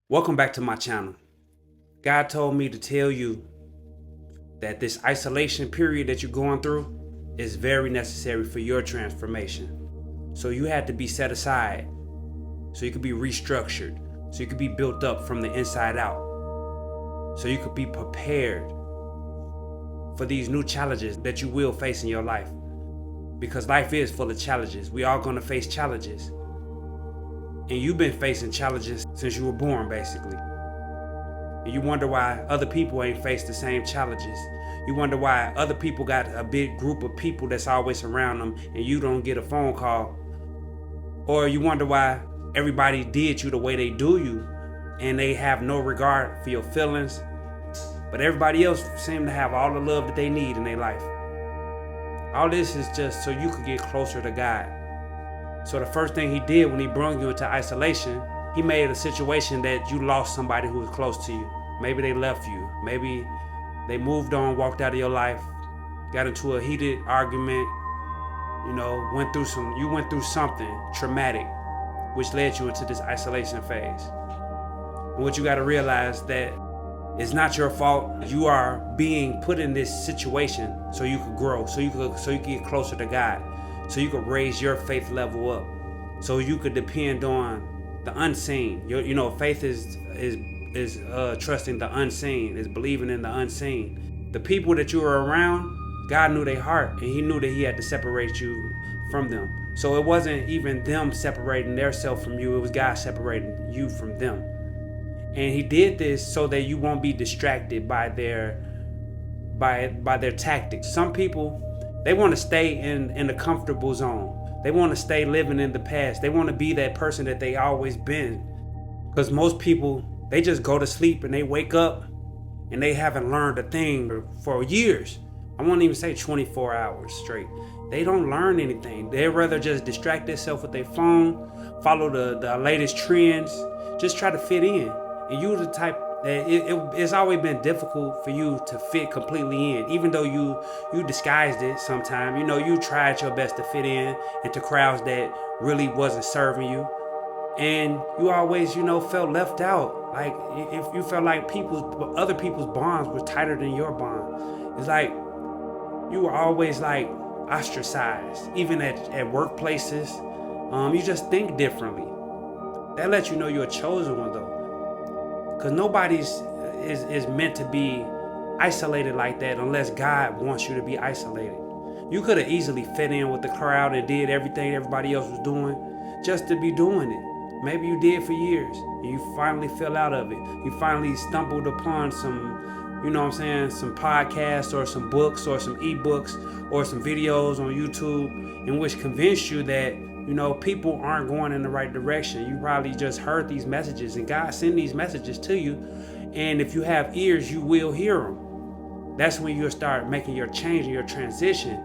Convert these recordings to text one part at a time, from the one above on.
Welcome back to my channel. God told me to tell you that this isolation period that you're going through is very necessary for your transformation. So you had to be set aside so you could be restructured, so you could be built up from the inside out, so you could be prepared for these new challenges that you will face in your life. Because life is full of challenges. We all gonna face challenges. And you've been facing challenges since you were born, basically. And you wonder why other people ain't faced the same challenges. You wonder why other people got a big group of people that's always around them and you don't get a phone call. Or you wonder why everybody did you the way they do you and they have no regard for your feelings. But everybody else seem to have all the love that they need in their life. All this is just so you could get closer to God. So the first thing he did when he brought you into isolation, he made a situation that you lost somebody who was close to you. Maybe they left you. Maybe they moved on, walked out of your life, got into a heated argument, you went through something traumatic, which led you into this isolation phase. And what you got to realize that it's not your fault. You are being put in this situation so you could grow, so you could get closer to God. So you could raise your faith level up, so you could depend on the unseen. Faith is trusting the unseen, is believing in the unseen. The people that you were around, God knew their heart, and He knew that He had to separate you from them. So it wasn't even them separating themselves from you; it was God separating you from them. And He did this so that you won't be distracted by their tactics. Some people, they want to stay in the comfortable zone. They want to stay living in the past. They want to be that person that they always been. Because most people, they just go to sleep and they wake up and they haven't learned a thing for years. I won't even say 24 hours straight. They don't learn anything. They'd rather just distract themselves with their phone, follow the latest trends, just try to fit in. And you're the type that it's always been difficult for you to fit completely in, even though you disguised it sometime. You tried your best to fit in into crowds that really wasn't serving you, and you always felt left out. Like if you felt like other people's bonds were tighter than your bond. It's like you were always like ostracized, even at workplaces. You just think differently. That lets you know you're a chosen one, though. Because nobody's is meant to be isolated like that unless God wants you to be isolated. You could have easily fit in with the crowd and did everything everybody else was doing just to be doing it. Maybe you did for years and you finally fell out of it. You finally stumbled upon some podcasts or some books or some ebooks or some videos on YouTube in which convinced you that people aren't going in the right direction. You probably just heard these messages and God sent these messages to you. And if you have ears, you will hear them. That's when you'll start making your change and your transition.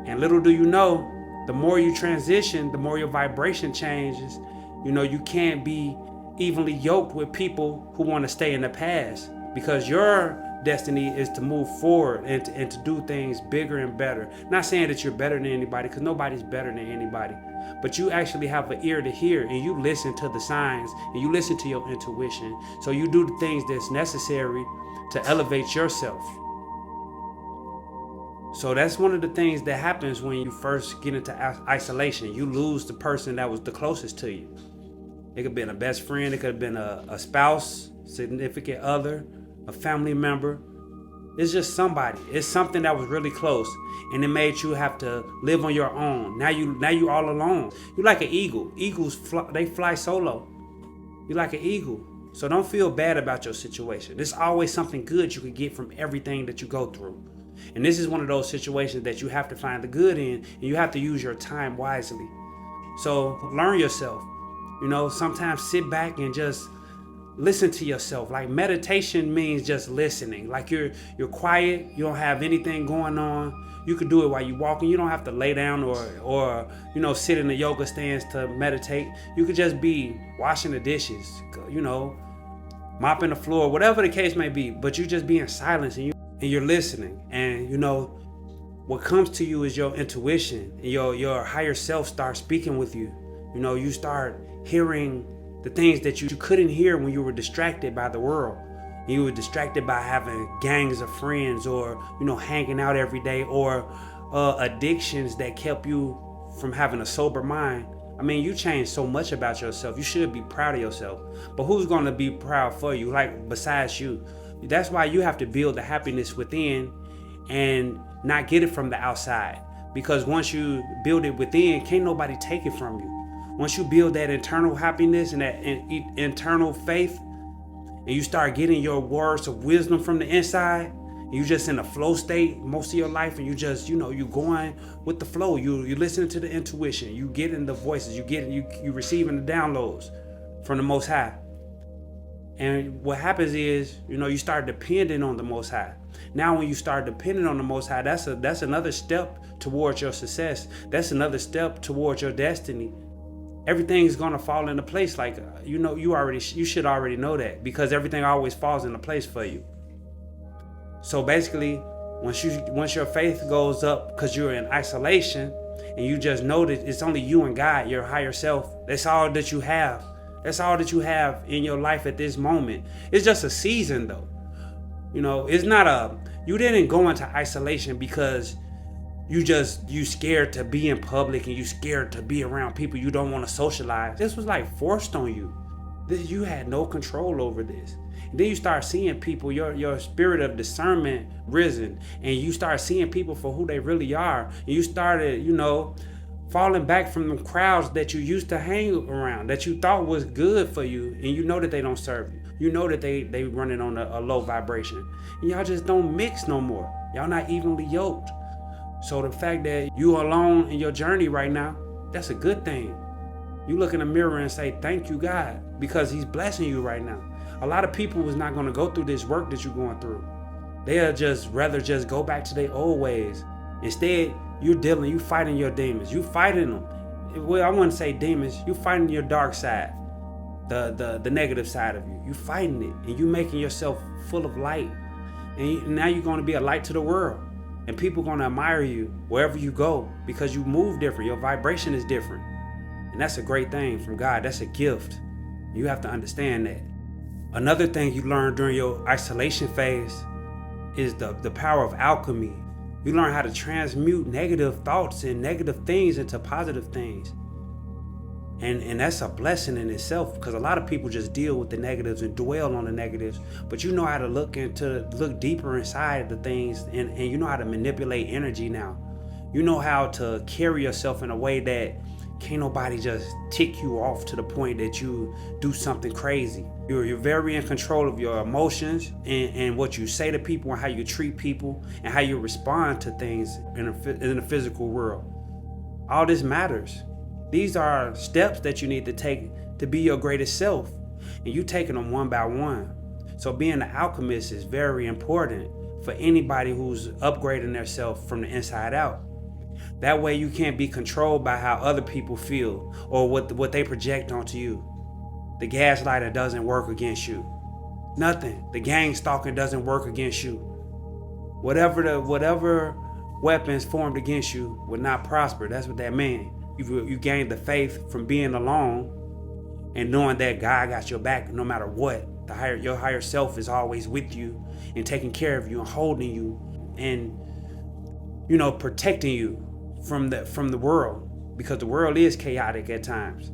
And little do you know, the more you transition, the more your vibration changes. You can't be evenly yoked with people who want to stay in the past, because your destiny is to move forward and to do things bigger and better. Not saying that you're better than anybody, because nobody's better than anybody. But you actually have an ear to hear, and you listen to the signs, and you listen to your intuition. So you do the things that's necessary to elevate yourself. So that's one of the things that happens when you first get into isolation. You lose the person that was the closest to you. It could have been a best friend, it could have been a spouse, significant other, a family member. It's just somebody. It's something that was really close, and it made you have to live on your own. Now you all alone. You're like an eagle. Eagles they fly solo. You're like an eagle. So don't feel bad about your situation. There's always something good you can get from everything that you go through. And this is one of those situations that you have to find the good in, and you have to use your time wisely. So learn yourself. Sometimes sit back and just listen to yourself. Like meditation means just listening. Like you're quiet, you don't have anything going on. You could do it while you're walking. You don't have to lay down or sit in a yoga stance to meditate. You could just be washing the dishes, mopping the floor, whatever the case may be. But you just be in silence and you're listening. And what comes to you is your intuition, and your higher self starts speaking with you. You start hearing The things that you couldn't hear when you were distracted by the world. You were distracted by having gangs of friends, or, hanging out every day, or addictions that kept you from having a sober mind. I mean, you changed so much about yourself. You should be proud of yourself. But who's going to be proud for you, besides you? That's why you have to build the happiness within and not get it from the outside. Because once you build it within, can't nobody take it from you. Once you build that internal happiness and that internal faith, and you start getting your words of wisdom from the inside, and you just in a flow state most of your life, and you just, you going with the flow. You listening to the intuition. You getting the voices. You receiving the downloads from the Most High. And what happens is, you start depending on the Most High. Now, when you start depending on the Most High, that's another step towards your success. That's another step towards your destiny. Everything's gonna fall into place. Like, you should already know that, because everything always falls into place for you. So basically, once your faith goes up, because you're in isolation, and you just know that it's only you and God, your higher self. That's all that you have. That's all that you have in your life at this moment. It's just a season, though. It's not you didn't go into isolation because you scared to be in public, and you scared to be around people you don't want to socialize. This was like forced on you. You had no control over this. And then you start seeing people, your spirit of discernment risen, and you start seeing people for who they really are. And you started, falling back from the crowds that you used to hang around, that you thought was good for you, and you know that they don't serve you. You know that they running on a low vibration. And y'all just don't mix no more. Y'all not evenly yoked. So the fact that you are alone in your journey right now, that's a good thing. You look in the mirror and say, thank you, God, because He's blessing you right now. A lot of people was not going to go through this work that you're going through. They'll rather go back to their old ways. Instead, you fighting your demons. You fighting them. Well, I wouldn't say demons. You fighting your dark side, the negative side of you. You fighting it, and you making yourself full of light. And now you're going to be a light to the world. And people are going to admire you wherever you go, because you move different. Your vibration is different. And that's a great thing from God. That's a gift. You have to understand that. Another thing you learn during your isolation phase is the power of alchemy. You learn how to transmute negative thoughts and negative things into positive things. And that's a blessing in itself, because a lot of people just deal with the negatives and dwell on the negatives. But you know how to look deeper inside the things, and you know how to manipulate energy now. You know how to carry yourself in a way that can't nobody just tick you off to the point that you do something crazy. You're very in control of your emotions and what you say to people, and how you treat people, and how you respond to things in the physical world. All this matters. These are steps that you need to take to be your greatest self, and you taking them one by one. So being an alchemist is very important for anybody who's upgrading their self from the inside out. That way you can't be controlled by how other people feel or what they project onto you. The gaslighter doesn't work against you. Nothing. The gang stalking doesn't work against you. Whatever weapons formed against you would not prosper. That's what that means. You gain the faith from being alone and knowing that God got your back no matter what. Your higher self is always with you and taking care of you and holding you and protecting you from the world, because the world is chaotic at times.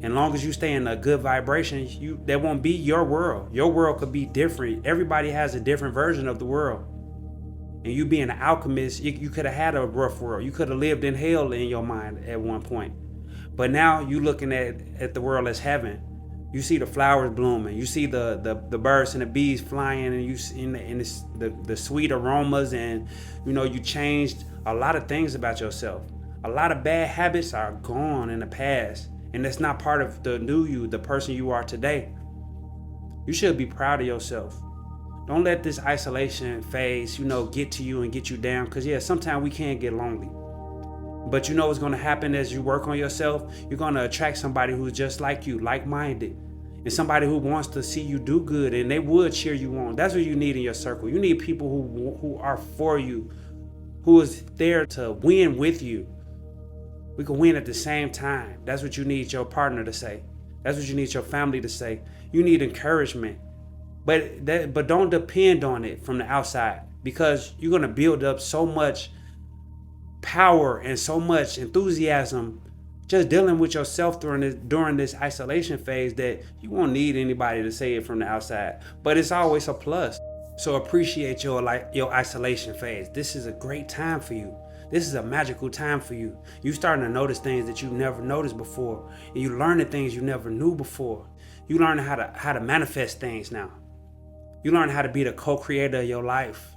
And long as you stay in a good vibration, that won't be your world. Your world could be different. Everybody has a different version of the world. And you being an alchemist, you could have had a rough world. You could have lived in hell in your mind at one point. But now you looking at the world as heaven. You see the flowers blooming. You see the birds and the bees flying, and you see the sweet aromas, and you changed a lot of things about yourself. A lot of bad habits are gone in the past, and that's not part of the new you, the person you are today. You should be proud of yourself. Don't let this isolation phase, get to you and get you down. Because, sometimes we can get lonely. But you know what's going to happen as you work on yourself? You're going to attract somebody who's just like you, like-minded. And somebody who wants to see you do good, and they would cheer you on. That's what you need in your circle. You need people who are for you, who is there to win with you. We can win at the same time. That's what you need your partner to say. That's what you need your family to say. You need encouragement. But don't depend on it from the outside, because you're going to build up so much power and so much enthusiasm just dealing with yourself during this isolation phase that you won't need anybody to say it from the outside. But it's always a plus. So appreciate your isolation phase. This is a great time for you. This is a magical time for you. You starting to notice things that you've never noticed before, and you learning things you never knew before. You learning how to manifest things now. You learn how to be the co-creator of your life.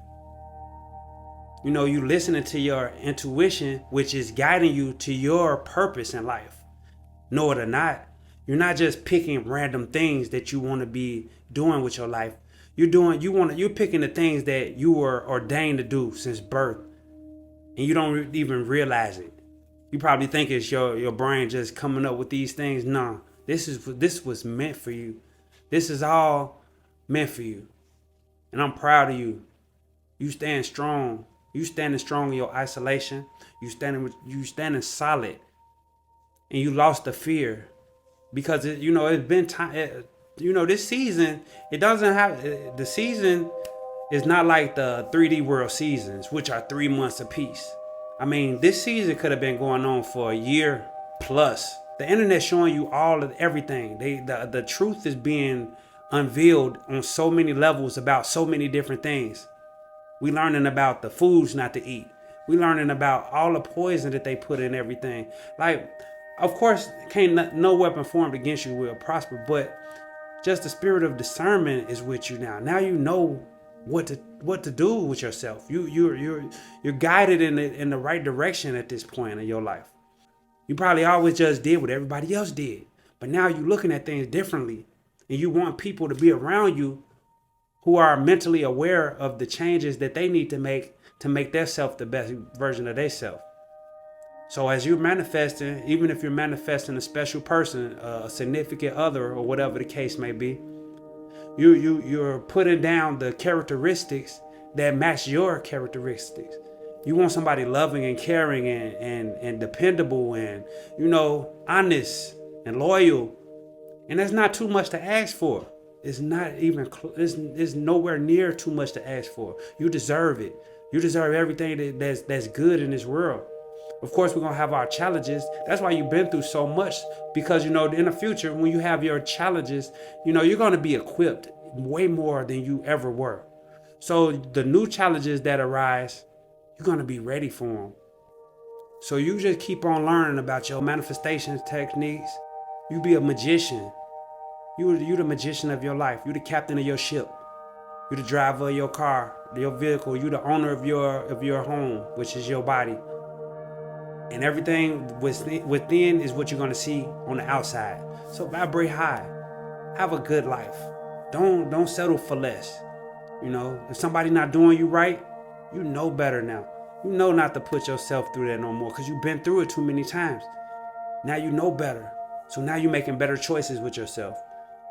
You know, you listening to your intuition, which is guiding you to your purpose in life. Know it or not, you're not just picking random things that you want to be doing with your life. You're picking the things that you were ordained to do since birth, and you don't even realize it. You probably think it's your brain just coming up with these things. No, this was meant for you. This is all meant for you. And I'm proud of you. You stand strong. You standing strong in your isolation. You standing solid. And you lost the fear. Because it's been time. This season, the season is not like the 3D world seasons, which are 3 months apiece. I mean, this season could have been going on for a year plus. The internet showing you all of everything. The truth is being unveiled on so many levels about so many different things. We learning about the foods not to eat. We learning about all the poison that they put in everything. Like, of course, no weapon formed against you will prosper, but just the spirit of discernment is with you now. Now you know what to do with yourself. You're guided in the right direction at this point in your life. You probably always just did what everybody else did, but now you're looking at things differently. And you want people to be around you who are mentally aware of the changes that they need to make their self the best version of their self. So as you're manifesting, even if you're manifesting a special person, a significant other, or whatever the case may be, you're putting down the characteristics that match your characteristics. You want somebody loving and caring and dependable and, honest and loyal. And that's not too much to ask for. It's not even, it's nowhere near too much to ask for. You deserve it. You deserve everything that's good in this world. Of course, we're going to have our challenges. That's why you've been through so much, because, in the future, when you have your challenges, you're going to be equipped way more than you ever were. So the new challenges that arise, you're going to be ready for them. So you just keep on learning about your manifestation techniques. You be a magician. You the magician of your life. You the captain of your ship. You the driver of your car, your vehicle. You the owner of your home, which is your body. And everything within is what you're gonna see on the outside. So vibrate high. Have a good life. Don't settle for less. If somebody not doing you right, you know better now. You know not to put yourself through that no more, because you've been through it too many times. Now you know better. So now you're making better choices with yourself.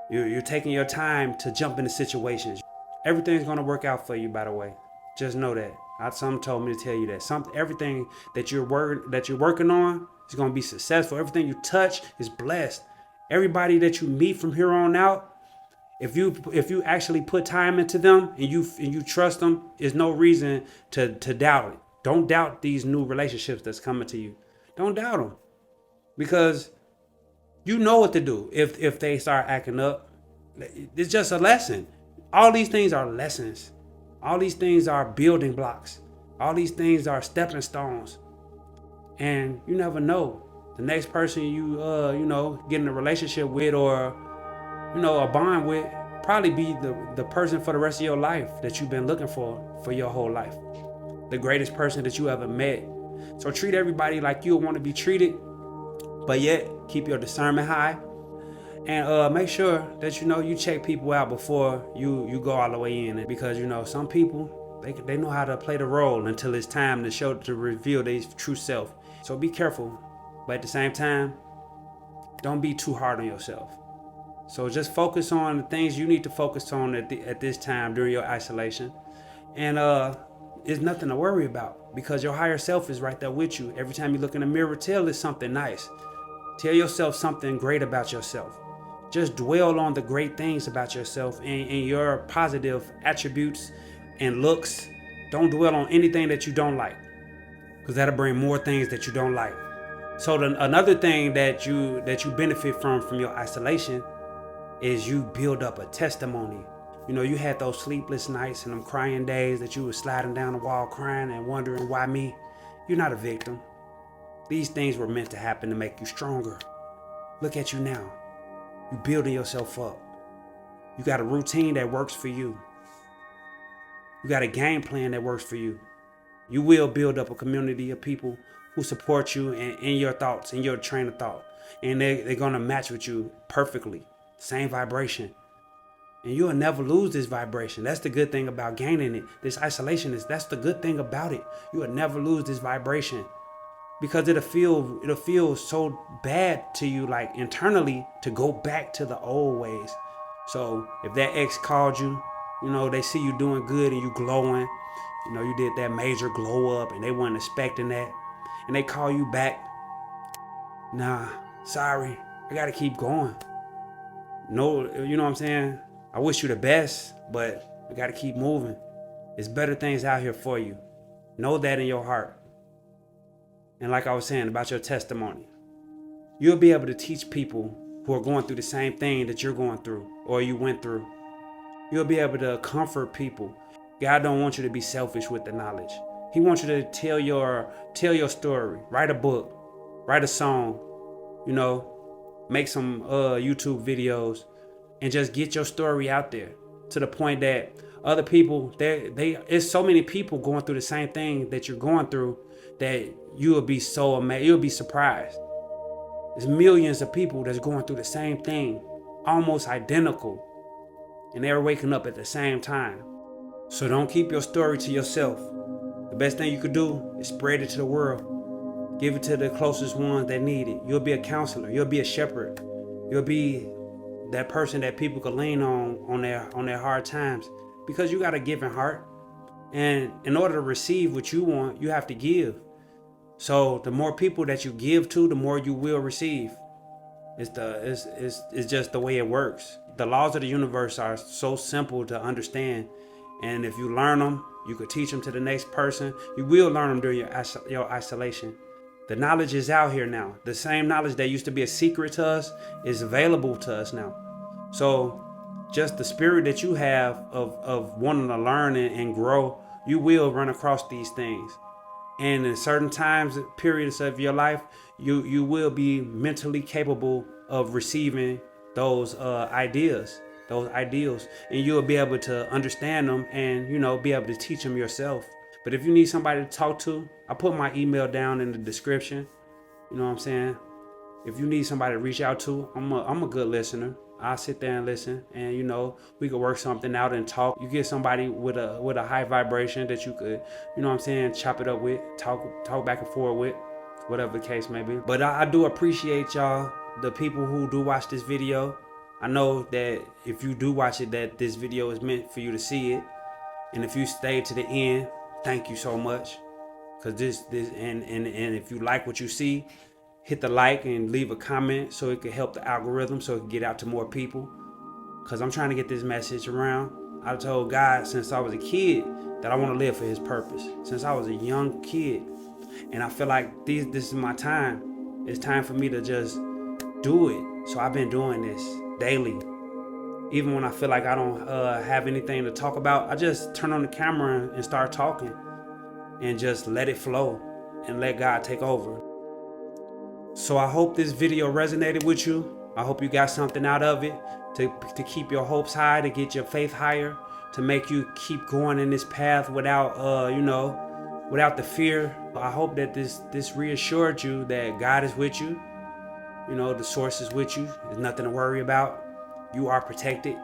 You're taking your time to jump into situations. Everything's going to work out for you, by the way. Just know that. Something told me to tell you that. Everything that you're working on is going to be successful. Everything you touch is blessed. Everybody that you meet from here on out, if you actually put time into them and you trust them, there's no reason to doubt it. Don't doubt these new relationships that's coming to you. Don't doubt them, because you know what to do if they start acting up. It's just a lesson. All these things are lessons. All these things are building blocks. All these things are stepping stones. And you never know. The next person you get in a relationship with, or a bond with, probably be the person for the rest of your life that you've been looking for your whole life. The greatest person that you ever met. So treat everybody like you want to be treated, but yet keep your discernment high, and make sure that you check people out before you go all the way in. Because some people, they know how to play the role until it's time to reveal their true self. So be careful, but at the same time, don't be too hard on yourself. So just focus on the things you need to focus on at this time during your isolation, and there's nothing to worry about, because your higher self is right there with you. Every time you look in the mirror, tell it something nice. Tell yourself something great about yourself. Just dwell on the great things about yourself and your positive attributes and looks. Don't dwell on anything that you don't like, because that'll bring more things that you don't like. So another thing that you benefit from your isolation is you build up a testimony. You had those sleepless nights and them crying days that you were sliding down the wall crying and wondering, why me? You're not a victim. These things were meant to happen to make you stronger. Look at you now. You building yourself up. You got a routine that works for you. You got a game plan that works for you. You will build up a community of people who support you in your thoughts, in your train of thought. And they're going to match with you perfectly. Same vibration. And you'll never lose this vibration. That's the good thing about gaining it. This isolation that's the good thing about it. You will never lose this vibration. Because it'll feel so bad to you, like internally, to go back to the old ways. So if that ex called you, they see you doing good and you glowing, you did that major glow up and they weren't expecting that, and they call you back, nah, sorry, I gotta keep going. No, you know what I'm saying? I wish you the best, but I gotta keep moving. There's better things out here for you. Know that in your heart. And like I was saying about your testimony, you'll be able to teach people who are going through the same thing that you're going through or you went through. You'll be able to comfort people. God don't want you to be selfish with the knowledge. He wants you to tell your story. Write a book, write a song, make some YouTube videos, and just get your story out there to the point that other people, it's so many people going through the same thing that you're going through that you will be so amazed. You'll be surprised. There's millions of people that's going through the same thing, almost identical, and they're waking up at the same time. So don't keep your story to yourself. The best thing you could do is spread it to the world. Give it to the closest ones that need it. You'll be a counselor. You'll be a shepherd. You'll be that person that people could lean on their hard times, because you got a giving heart. And in order to receive what you want, you have to give. So the more people that you give to, the more you will receive. It's just the way it works. The laws of the universe are so simple to understand, and if you learn them, you could teach them to the next person. You will learn them during your isolation. The knowledge is out here now. The same knowledge that used to be a secret to us is available to us now. So just the spirit that you have of wanting to learn and grow, you will run across these things. And in certain times, periods of your life, you will be mentally capable of receiving those ideas, those ideals, and you'll be able to understand them and be able to teach them yourself. But if you need somebody to talk to, I put my email down in the description. You know what I'm saying? If you need somebody to reach out to, I'm a good listener. I'll sit there and listen, and we could work something out and talk. You get somebody with a high vibration that you could, chop it up with, talk back and forth with, whatever the case may be. But I do appreciate y'all, the people who do watch this video. I know that if you do watch it, that this video is meant for you to see it. And if you stay to the end, thank you so much. Cause this and if you like what you see, hit the like and leave a comment so it can help the algorithm, so it can get out to more people. Cause I'm trying to get this message around. I told God since I was a kid that I want to live for his purpose. Since I was a young kid. And I feel like this is my time. It's time for me to just do it. So I've been doing this daily. Even when I feel like I don't have anything to talk about, I just turn on the camera and start talking and just let it flow and let God take over. So I hope this video resonated with you. I hope you got something out of it to keep your hopes high, to get your faith higher, to make you keep going in this path without, without the fear. I hope that this reassured you that God is with you. The source is with you. There's nothing to worry about. You are protected.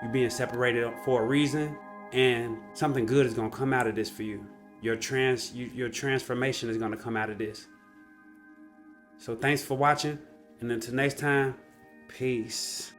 You're being separated for a reason, and something good is gonna come out of this for you. Your transformation is gonna come out of this. So thanks for watching, and until next time, peace.